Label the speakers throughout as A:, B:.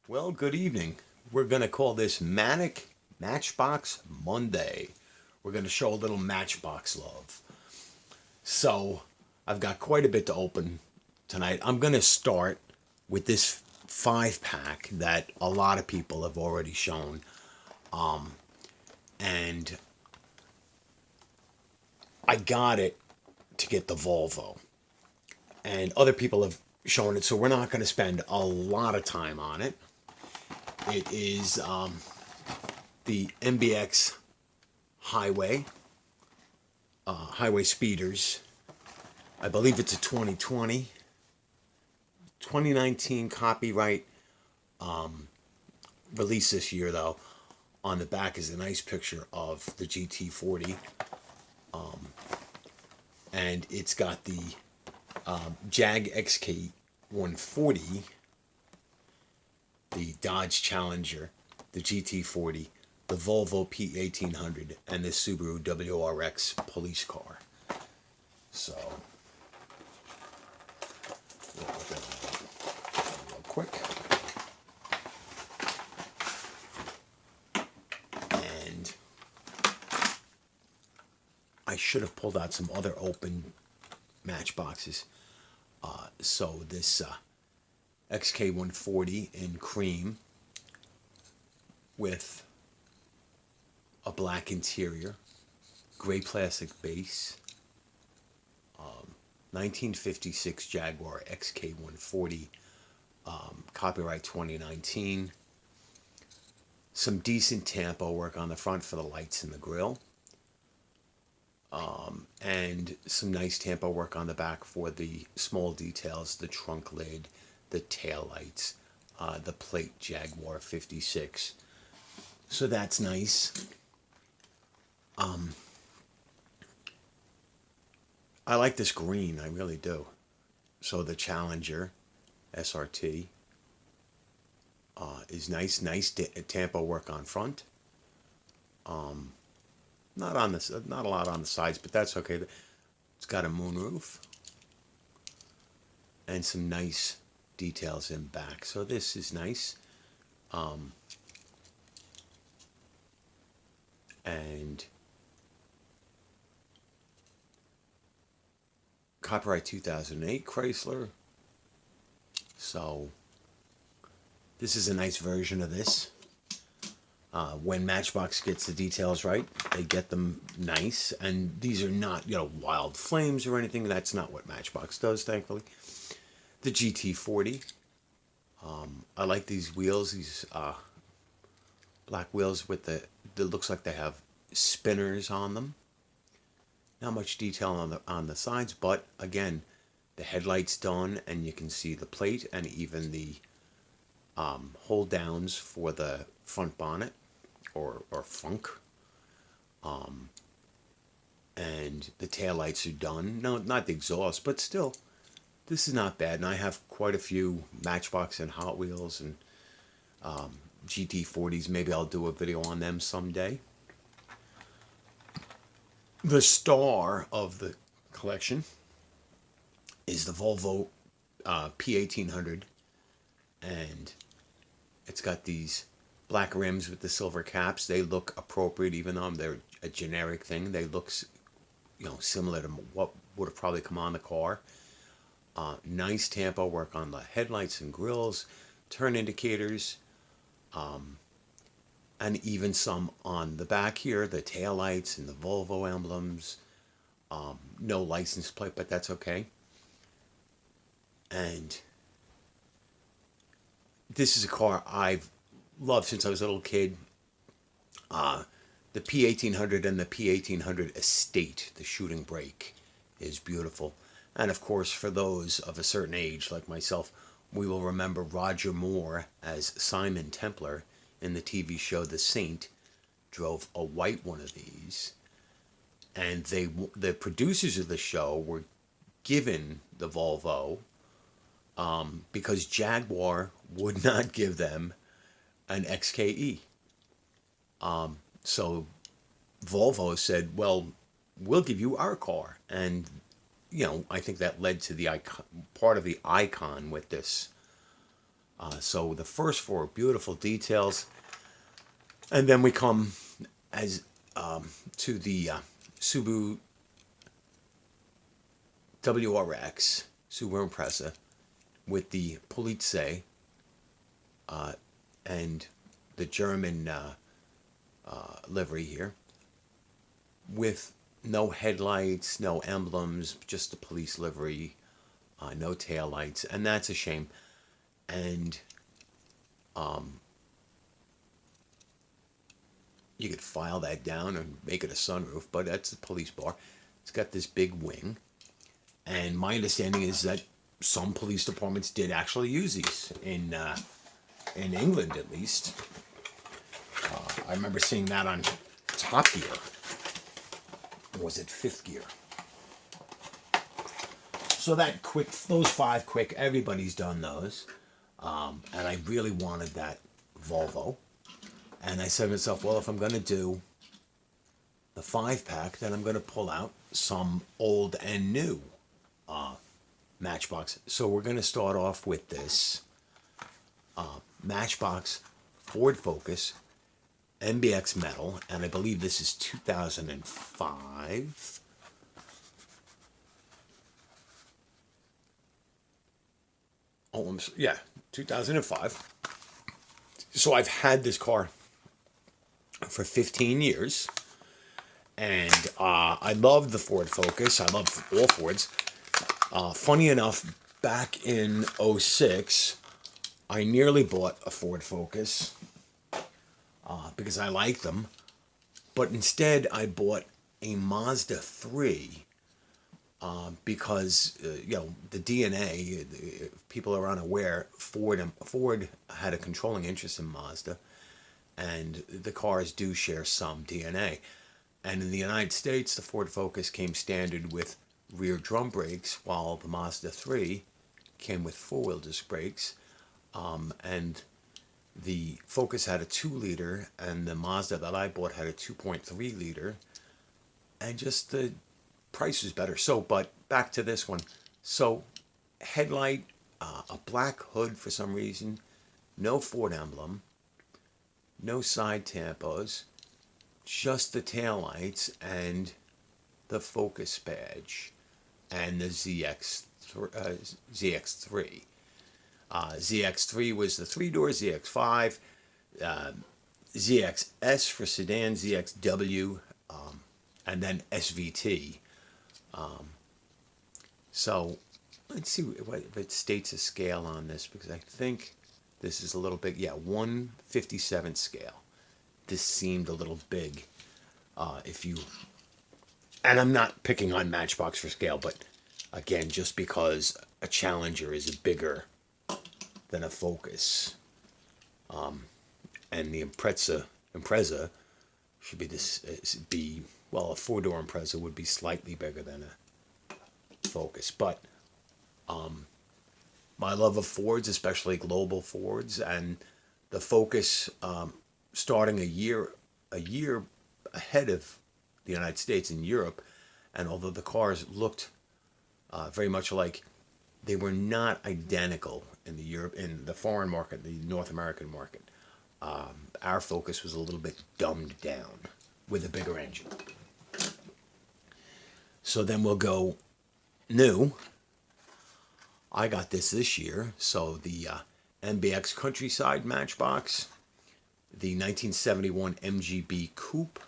A: Well, good evening. We're going to call this Manic Matchbox Monday. We're going to show a little Matchbox love. So, I've got quite a bit to open tonight. I'm going to start with this 5 pack that a lot of people have already shown. And I got it to get the Volvo. And other people have shown it, so we're not going to spend a lot of time on it. It is the MBX Highway Speeders. I believe it's a 2019 copyright, released this year though. On the back is a nice picture of the GT40, and it's got the Jag XK 140, the Dodge Challenger, the GT40, the Volvo P1800, and the Subaru WRX police car. So, we'll open it real quick. And I should have pulled out some other open Matchboxes. So this XK140 in cream with a black interior, gray plastic base, 1956 Jaguar XK140, copyright 2019. Some decent tampo work on the front for the lights and the grille. And some nice tampo work on the back for the small details, the trunk lid, the tail lights, the plate Jaguar 56. So that's nice. I like this green, I really do. So the Challenger SRT is nice. Nice tampo work on front. Not a lot on the sides, but that's okay. It's got a moonroof and some nice details in back. So this is nice. And copyright 2008 Chrysler. So this is a nice version of this. When Matchbox gets the details right, they get them nice. And these are not, wild flames or anything. That's not what Matchbox does, thankfully. The GT40. I like these wheels, these black wheels with it looks like they have spinners on them. Not much detail on the sides, but again, the headlights done, and you can see the plate and even the hold downs for the front bonnet or funk. And the taillights are done. No, not the exhaust, but still, this is not bad. And I have quite a few Matchbox and Hot Wheels and GT40s. Maybe I'll do a video on them someday. The star of the collection is the Volvo P1800, and it's got these black rims with the silver caps. They look appropriate, even though they're a generic thing. They look, similar to what would have probably come on the car. Nice tampo work on the headlights and grills, turn indicators, and even some on the back here, the tail lights and the Volvo emblems. No license plate, but that's okay. And this is a car I've loved since I was a little kid. The P1800 and the P1800 Estate, the shooting brake, is beautiful. And of course, for those of a certain age like myself, we will remember Roger Moore as Simon Templar in the TV show The Saint. Drove a white one of these, and the producers of the show were given the Volvo because Jaguar would not give them an XKE. So Volvo said, well, we'll give you our car. And, I think that led to the part of the icon with this So the first four beautiful details, and then we come as to the Subaru WRX Subaru Impreza with the Police and the German livery here, with no headlights, no emblems, just the police livery, no tail lights, and that's a shame. And you could file that down and make it a sunroof, but that's a police bar. It's got this big wing, and my understanding is that some police departments did actually use these in England, at least. I remember seeing that on Top Gear. Or was it Fifth Gear? So those 5 quick, everybody's done those. And I really wanted that Volvo. And I said to myself, well, if I'm going to do the 5-pack, then I'm going to pull out some old and new Matchbox. So we're going to start off with this Matchbox Ford Focus MBX metal, and I believe this is 2005. Oh, yeah, 2005. So I've had this car for 15 years, and I love the Ford Focus. I love all Fords. Funny enough, back in 06, I nearly bought a Ford Focus because I like them, but instead I bought a Mazda 3 because the DNA, if people are unaware, Ford had a controlling interest in Mazda, and the cars do share some DNA. And in the United States, the Ford Focus came standard with rear drum brakes, while the Mazda 3 came with four-wheel disc brakes. And the Focus had a 2-liter, and the Mazda that I bought had a 2.3-liter, and just the price was better. So, but back to this one. So, headlight, a black hood for some reason, no Ford emblem, no side tampos, just the taillights and the Focus badge, and the ZX3. ZX3 was the 3-door, ZX5, ZXS for sedan, ZXW, and then SVT. So let's see if it states a scale on this, because I think this is a little big. Yeah, 157 scale. This seemed a little big. And I'm not picking on Matchbox for scale, but again, just because a Challenger is bigger than a Focus, and the Impreza should be a 4-door Impreza would be slightly bigger than a Focus. But my love of Fords, especially global Fords, and the Focus starting a year ahead of the United States in Europe, and although the cars looked very much alike, they were not identical in the foreign market, the North American market. Our Focus was a little bit dumbed down with a bigger engine. So then we'll go new. I got this year, so the MBX Countryside Matchbox, the 1971 MGB Coupe,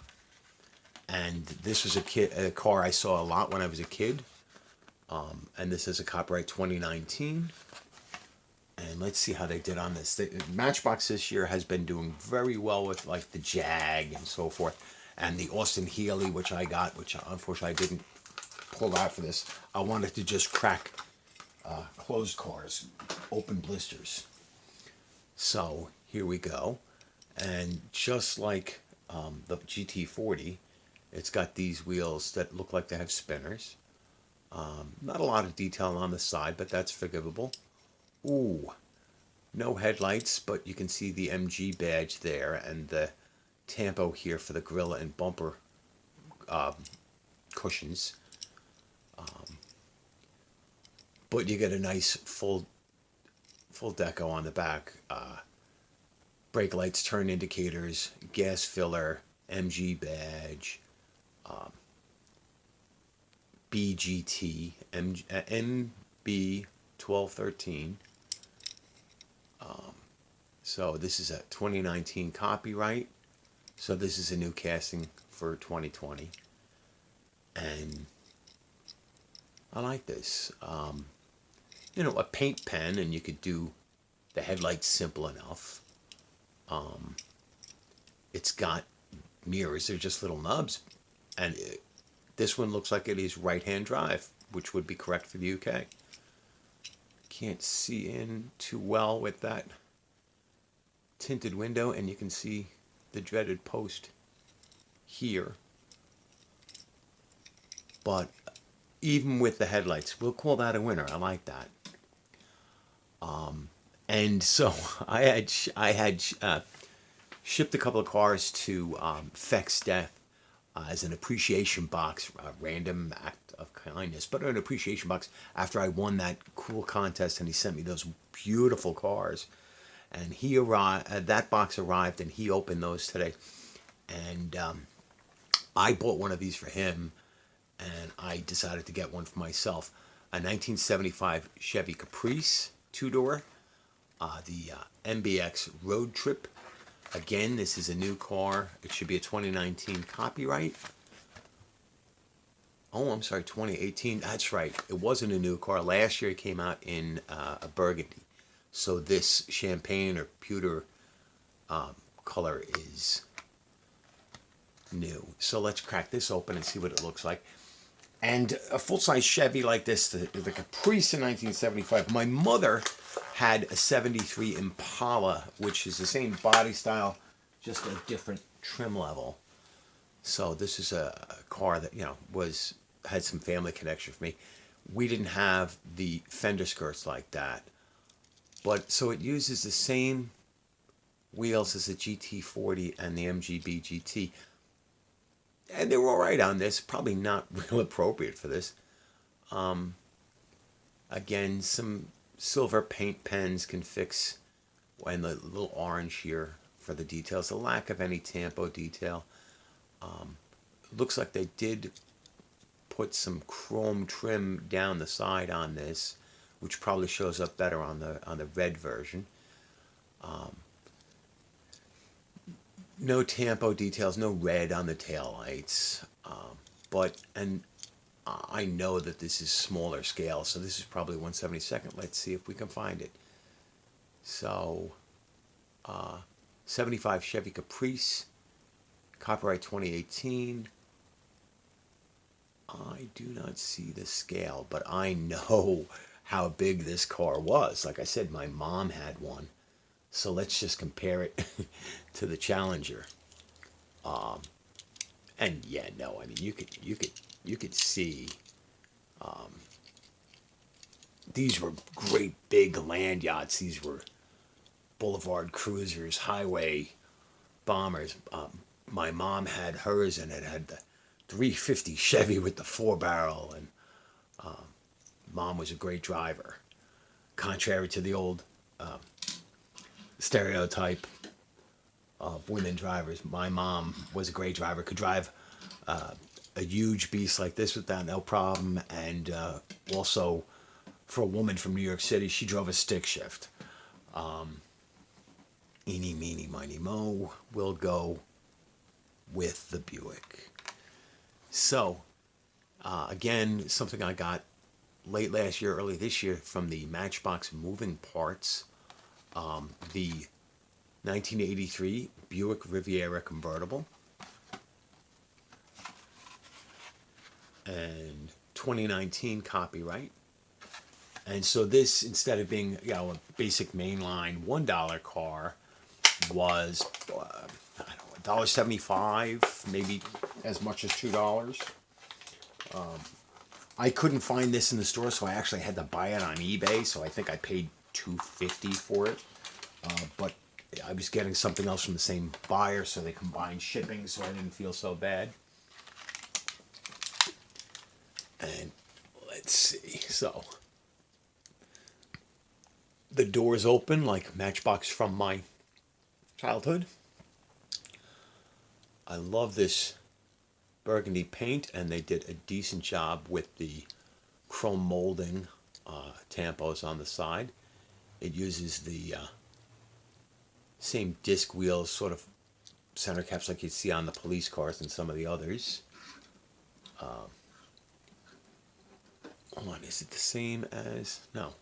A: and this was a car I saw a lot when I was a kid, and this is a copyright 2019. And let's see how they did on this. The Matchbox this year has been doing very well with like the Jag and so forth, and the Austin Healey, which I got, which unfortunately I didn't pull out for this. I wanted to just crack closed cars, open blisters. So here we go, and just like the GT40, it's got these wheels that look like they have spinners. Not a lot of detail on the side, but that's forgivable. Ooh, no headlights, but you can see the MG badge there, and the tampo here for the grille and bumper cushions. But you get a nice full deco on the back. Brake lights, turn indicators, gas filler, MG badge, BGT, MB 1213. So this is a 2019 copyright. So this is a new casting for 2020. And I like this. You know, a paint pen, and you could do the headlights simple enough. It's got mirrors, they're just little nubs. And this one looks like it is right-hand drive, which would be correct for the UK. Can't see in too well with that tinted window, and you can see the dreaded post here. But even with the headlights, we'll call that a winner. I like that. And so I had shipped a couple of cars to Feck's death as an appreciation box, a random act of kindness, but an appreciation box after I won that cool contest, and he sent me those beautiful cars. And he arrived, that box arrived, and he opened those today. And I bought one of these for him, and I decided to get one for myself. A 1975 Chevy Caprice, two-door, the MBX Road Trip. Again, this is a new car. It should be a 2019 copyright. Oh, I'm sorry, 2018. That's right. It wasn't a new car. Last year it came out in a burgundy. So this champagne or pewter color is new. So let's crack this open and see what it looks like. And a full-size Chevy like this, the Caprice in 1975. My mother had a 73 Impala, which is the same body style, just a different trim level. So this is a car that, you know, had some family connection for me. We didn't have the fender skirts like that. But so it uses the same wheels as the GT40 and the MGB GT. And they were all right on this. Probably not real appropriate for this. Again, some silver paint pens can fix, and the little orange here for the details. The lack of any tampo detail. Looks like they did put some chrome trim down the side on this, which probably shows up better on the red version. No tampo details, no red on the taillights. And I know that this is smaller scale, so this is probably 1/72nd. Let's see if we can find it. So, 75 Chevy Caprice, copyright 2018. I do not see the scale, but I know how big this car was. Like I said, my mom had one. So let's just compare it to the Challenger. And yeah, no, I mean you could see these were great big land yachts. These were boulevard cruisers, highway bombers. My mom had hers, and it had the 350 Chevy with the 4-barrel, and Mom was a great driver. Contrary to the old stereotype of women drivers, my mom was a great driver, could drive a huge beast like this without no problem, and also for a woman from New York City, she drove a stick shift. Eeny, meeny, miny, mo, we'll go with the Buick. So, again, something I got late last year, early this year from the Matchbox moving parts. The 1983 Buick Riviera convertible. And 2019 copyright. And so this, instead of being, you know, a basic mainline $1 car, was I don't know, $1.75, maybe as much as $2. I couldn't find this in the store, so I actually had to buy it on eBay. So I think I paid $2.50 for it. But I was getting something else from the same buyer, so they combined shipping, so I didn't feel so bad. And let's see. So The doors open like Matchbox from my childhood. I love this burgundy paint, and they did a decent job with the chrome molding tampos on the side. It uses the same disc wheels, sort of center caps like you'd see on the police cars and some of the others. Hold on, is it the same as... No.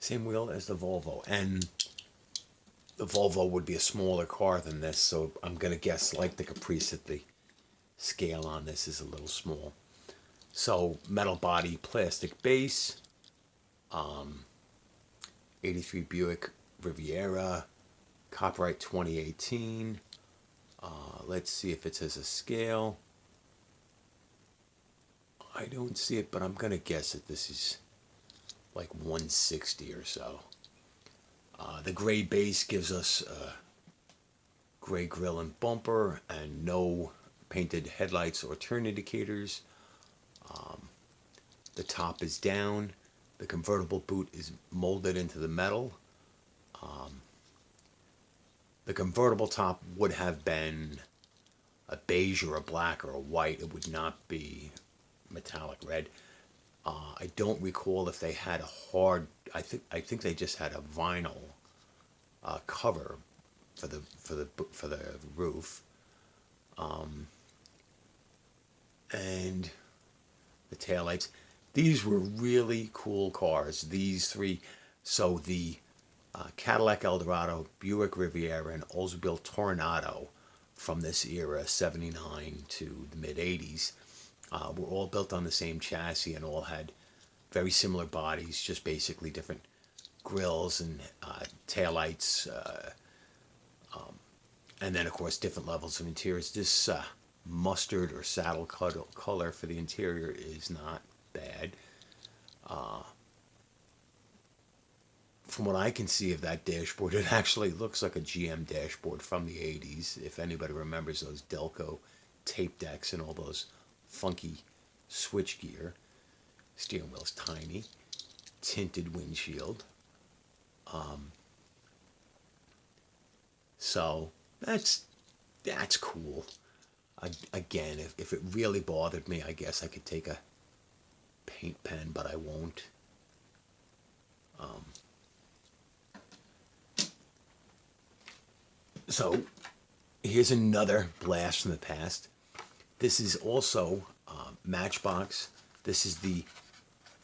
A: Same wheel as the Volvo, and the Volvo would be a smaller car than this, so I'm going to guess, like the Caprice, that the scale on this is a little small. So, metal body, plastic base, 83 Buick Riviera, copyright 2018. Let's see if it says a scale. I don't see it, but I'm going to guess that this is like 160 or so. The gray base gives us gray grille and bumper, and no painted headlights or turn indicators. The top is down. The convertible boot is molded into the metal. The convertible top would have been a beige or a black or a white. It would not be metallic red. I don't recall if they had a hard. I think they just had a vinyl cover for the roof, and the taillights. These were really cool cars. These three. So the Cadillac Eldorado, Buick Riviera, and Oldsmobile Tornado from this era, 79 to the mid 80s, were all built on the same chassis and all had very similar bodies, just basically different grills and taillights, and then of course different levels of interiors. This mustard or saddle color for the interior is not bad. From what I can see of that dashboard, it actually looks like a GM dashboard from the 80s, if anybody remembers those Delco tape decks and all those funky switchgear. Steering wheel's tiny, tinted windshield. So that's cool. Again, if it really bothered me, I guess I could take a paint pen, but I won't. So here's another blast from the past. This is also Matchbox. This is the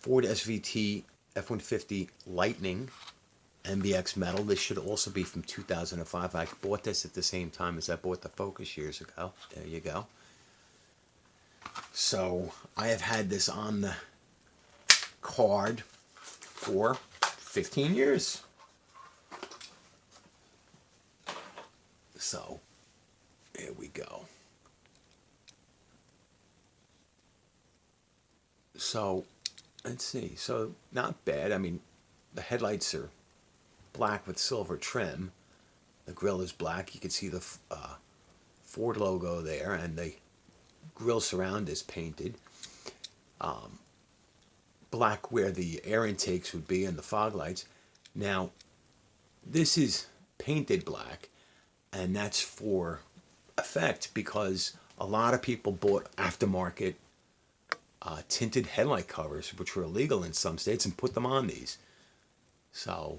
A: Ford SVT F-150 Lightning MBX metal. This should also be from 2005. I bought this at the same time as I bought the Focus years ago. There you go. So I have had this on the card for 15 years. So here we go. So let's see. So not bad. I mean, the headlights are black with silver trim. The grille is black. You can see the Ford logo there, and the grille surround is painted black where the air intakes would be and the fog lights. Now, this is painted black, and that's for effect because a lot of people bought aftermarket tinted headlight covers, which were illegal in some states, and put them on these. So,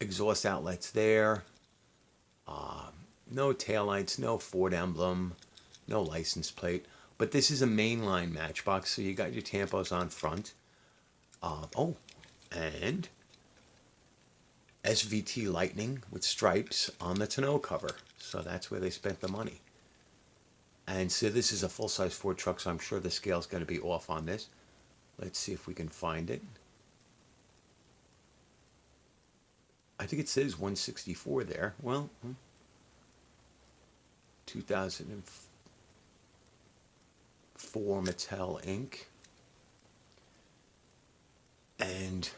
A: exhaust outlets there, no taillights, no Ford emblem, no license plate. But this is a mainline Matchbox, so you got your tampos on front. And SVT Lightning with stripes on the tonneau cover. So that's where they spent the money. And so this is a full-size Ford truck, so I'm sure the scale's going to be off on this. Let's see if we can find it. I think it says 164 there. Well, 2004 Mattel Inc. And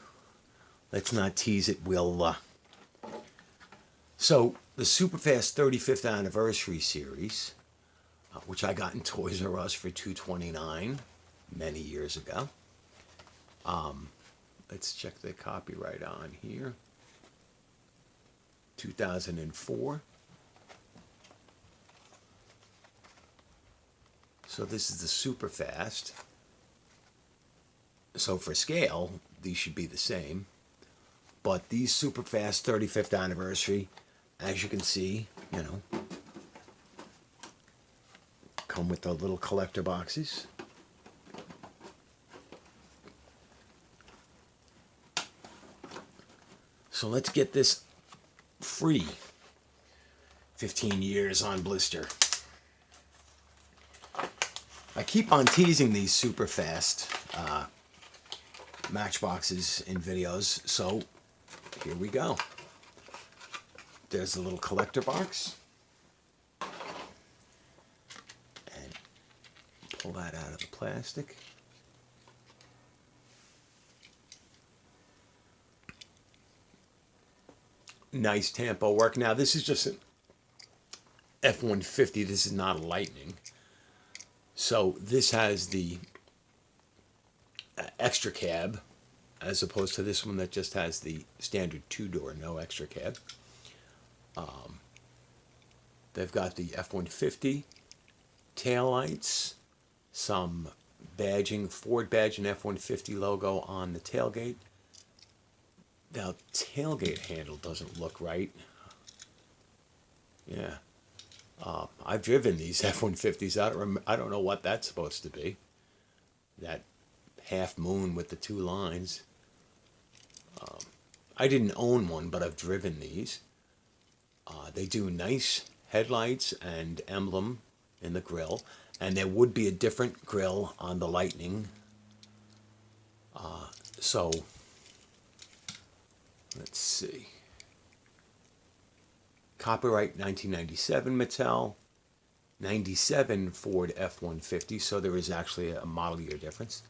A: let's not tease it. We'll. So the Superfast 35th Anniversary Series. which I got in Toys R Us for $2.29 many years ago. Let's check the copyright on here. 2004. So this is the super fast. So for scale, these should be the same. But these super fast 35th anniversary, as you can see, you know, come with the little collector boxes. So let's get this free. 15 years on blister. I keep on teasing these super fast Matchboxes in videos, so here we go. There's the little collector box. And pull that out of the plastic. Nice tempo work. Now this is just an F-150. This is not a Lightning. So this has the extra cab as opposed to this one that just has the standard two-door, no extra cab. They've got the F-150 taillights, some badging, Ford badge and F-150 logo on the tailgate. Now, tailgate handle doesn't look right. Yeah. I've driven these F-150s. I don't know what that's supposed to be. That half moon with the two lines. I didn't own one, but I've driven these. They do nice headlights and emblem in the grille. And there would be a different grille on the Lightning. So, let's see. Copyright 1997 Mattel, 97 Ford F-150, so there is actually a model year difference.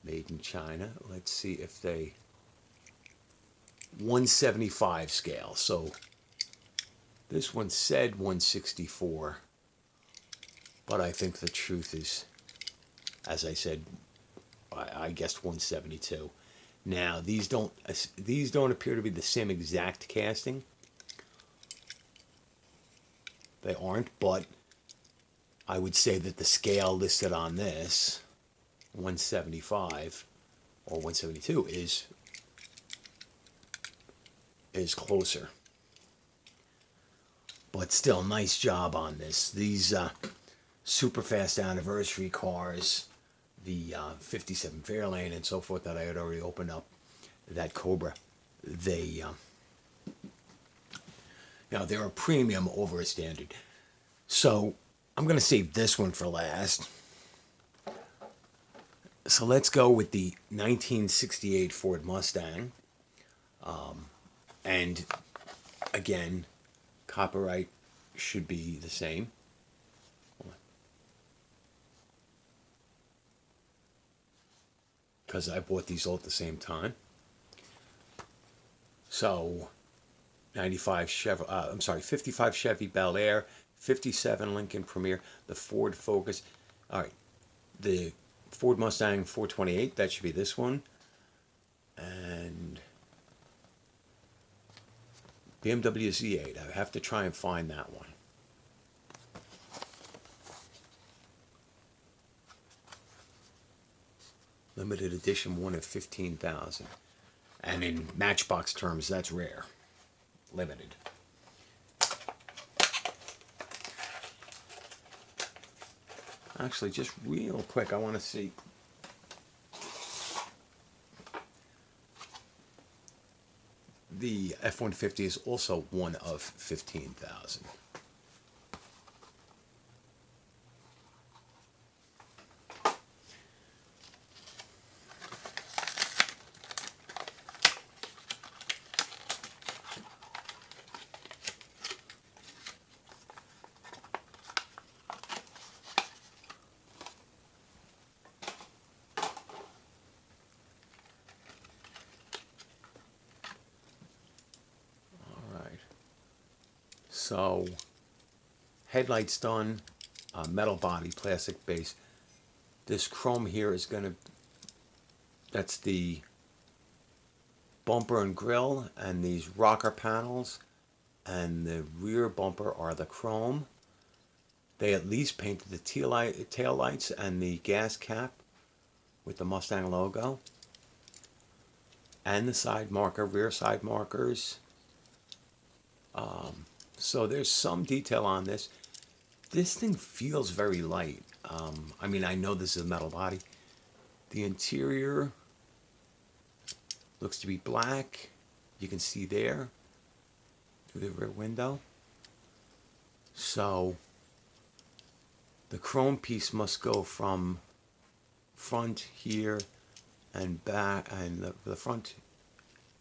A: Made in China. Let's see if they... 175 scale, so this one said 164, but I think the truth is, as I said, I guessed 172. Now, these don't appear to be the same exact casting. They aren't, but I would say that the scale listed on this, 175 or 172, is closer. But still, nice job on this. These super fast anniversary cars, the 57 Fairlane and so forth that I had already opened up, that Cobra, they... Now, they're a premium over a standard. So, I'm going to save this one for last. So, let's go with the 1968 Ford Mustang. And, again, copyright should be the same. Because I bought these all at the same time. So... 55 Chevy Bel Air, 57 Lincoln Premier, the Ford Focus. All right, the Ford Mustang 428, that should be this one. And BMW Z8, I have to try and find that one. Limited edition, one of 15,000. And in Matchbox terms, that's rare. Limited. Actually, just real quick, I want to see. The F-150 is also one of 15,000. So, headlights done, metal body, plastic base. This chrome here is going to, that's the bumper and grille, and these rocker panels and the rear bumper are the chrome. They at least painted the tail lights and the gas cap with the Mustang logo, and the side marker, rear side markers. So there's some detail on this. This thing feels very light. I mean, I know this is a metal body. The interior looks to be black. You can see there through the rear window. So the chrome piece must go from front here and back, and the front,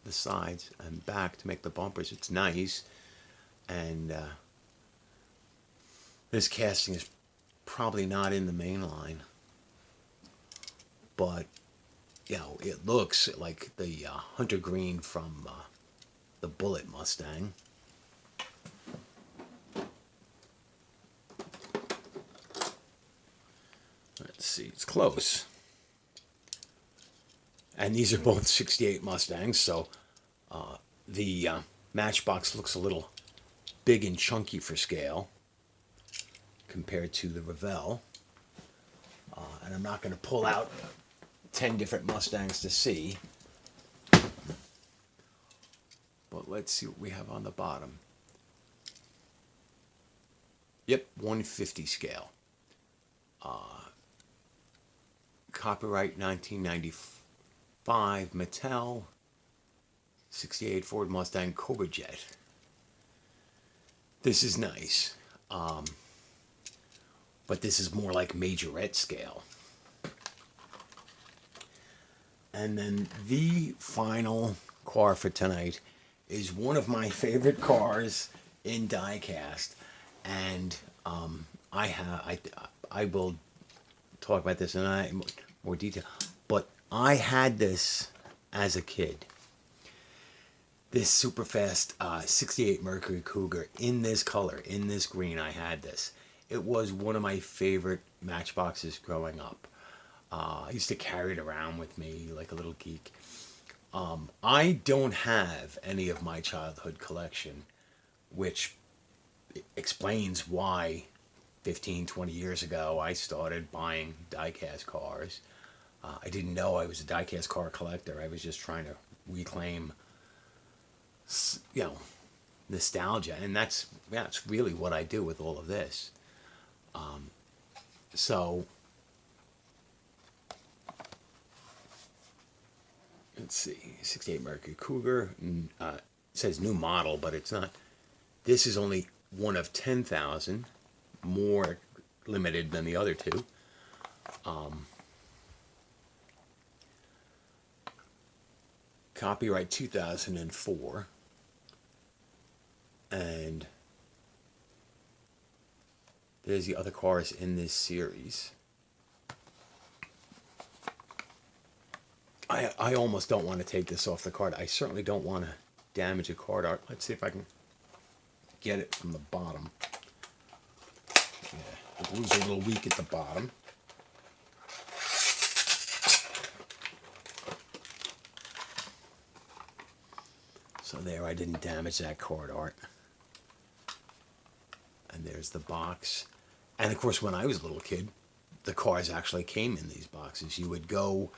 A: the sides and back to make the bumpers. It's nice. And this casting is probably not in the main line, but you know, it looks like the hunter green from the Bullet Mustang. Let's see, it's close. And these are both 68 Mustangs, so the Matchbox looks a little big and chunky for scale compared to the Revell. And I'm not going to pull out 10 different Mustangs to see. But let's see what we have on the bottom. Yep, 150 scale. Copyright 1995 Mattel. 68 Ford Mustang Cobra Jet. This is nice. But this is more like majorette scale. And then the final car for tonight is one of my favorite cars in diecast, and I will talk about this in more detail. But I had this as a kid. This super fast 68 Mercury Cougar in this color, in this green. I had this. It was one of my favorite Matchboxes growing up. I used to carry it around with me like a little geek. I don't have any of my childhood collection, which explains why 15, 20 years ago I started buying diecast cars. I didn't know I was a diecast car collector. I was just trying to reclaim, you know, nostalgia, and that's really what I do with all of this. So let's see, 68 Mercury Cougar. It says new model, but it's not. This is only one of 10,000, more limited than the other two. Copyright 2004. And there's the other cars in this series. I almost don't want to take this off the card. I certainly don't want to damage a card art. Let's see if I can get it from the bottom. Yeah, the glue's a little weak at the bottom. So there, I didn't damage that card art. And there's the box. And of course, when I was a little kid, the cars actually came in these boxes. You would go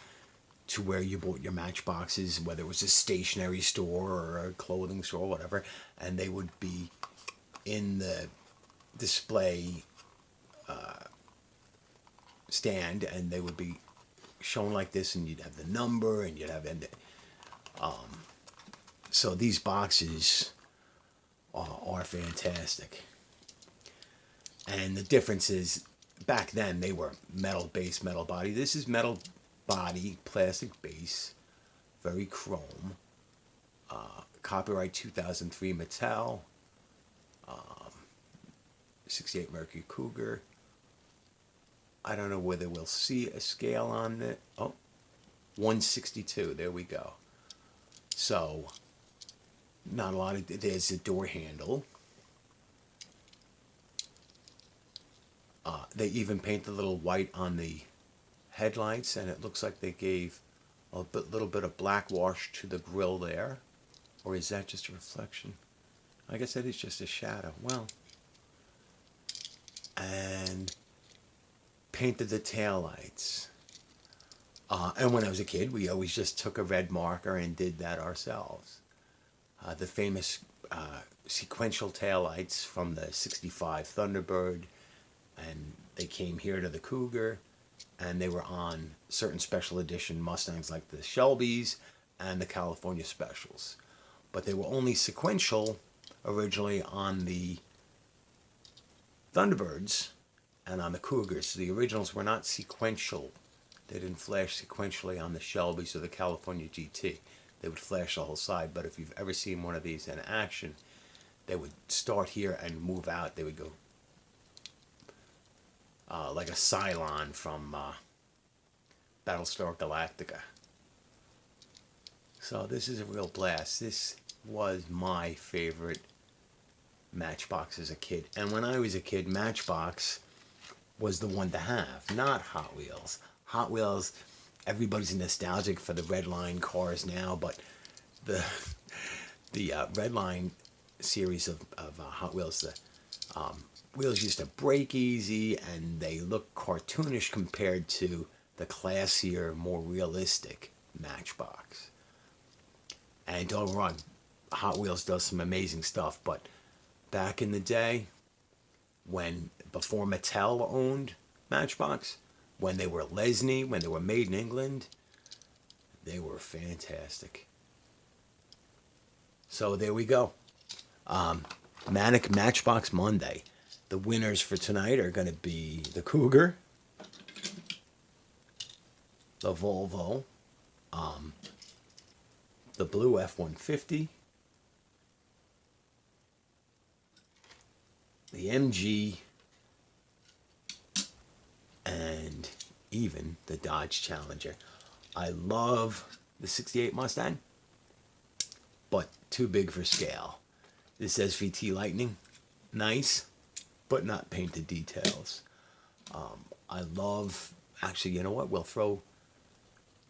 A: to where you bought your Matchboxes, whether it was a stationery store or a clothing store or whatever, and they would be in the display stand, and they would be shown like this, and you'd have the number, and you'd have so these boxes are fantastic. And the difference is, back then they were metal base, metal body. This is metal body, plastic base, very chrome. Copyright 2003 Mattel. 68 Mercury Cougar. I don't know whether we'll see a scale on it. Oh, 162. There we go. So, not a lot of. There's a door handle. They even paint the little white on the headlights, and it looks like they gave little bit of black wash to the grill there. Or is that just a reflection? I guess that is just a shadow. Well, and painted the taillights. And when I was a kid, we always just took a red marker and did that ourselves. The famous sequential taillights from the '65 Thunderbird, and they came here to the Cougar, and they were on certain special edition Mustangs like the Shelbys and the California Specials. But they were only sequential originally on the Thunderbirds and on the Cougars. So the originals were not sequential. They didn't flash sequentially on the Shelbys or the California GT. They would flash the whole side. But if you've ever seen one of these in action, they would start here and move out. They would go like a Cylon from Battlestar Galactica. So this is a real blast. This was my favorite Matchbox as a kid. And when I was a kid, Matchbox was the one to have, not Hot Wheels. Hot Wheels, everybody's nostalgic for the red line cars now, but the red line series of Hot Wheels, the wheels used to break easy, and they look cartoonish compared to the classier, more realistic Matchbox. And don't get me wrong, Hot Wheels does some amazing stuff, but back in the day, before Mattel owned Matchbox, when they were Lesney, when they were made in England, they were fantastic. So there we go. Manic Matchbox Monday. The winners for tonight are going to be the Cougar, the Volvo, the blue F-150, the MG, and even the Dodge Challenger. I love the '68 Mustang, but too big for scale. This SVT Lightning, nice, but not painted details. I love, actually, you know what? We'll throw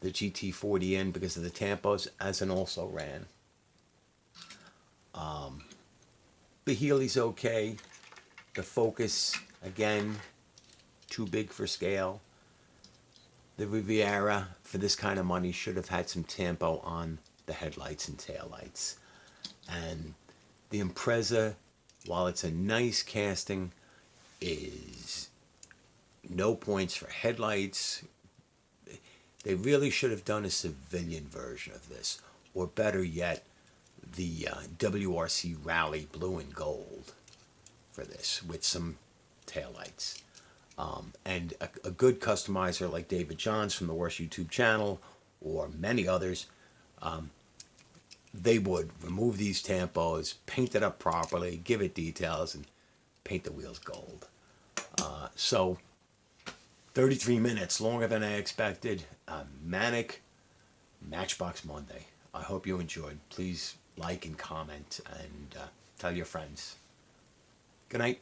A: the GT40 in because of the tampos as an also ran. The Healy's okay. The Focus, again, too big for scale. The Riviera, for this kind of money, should have had some tampo on the headlights and taillights. And the Impreza, while it's a nice casting, is no points for headlights. They really should have done a civilian version of this, or better yet, the WRC Rally blue and gold for this with some taillights. And a good customizer like David Johns from the Worst YouTube channel, or many others, they would remove these tampos, paint it up properly, give it details, and paint the wheels gold. So 33 minutes, longer than I expected. Manic Matchbox Monday. I hope you enjoyed. Please like and comment and tell your friends. Good night.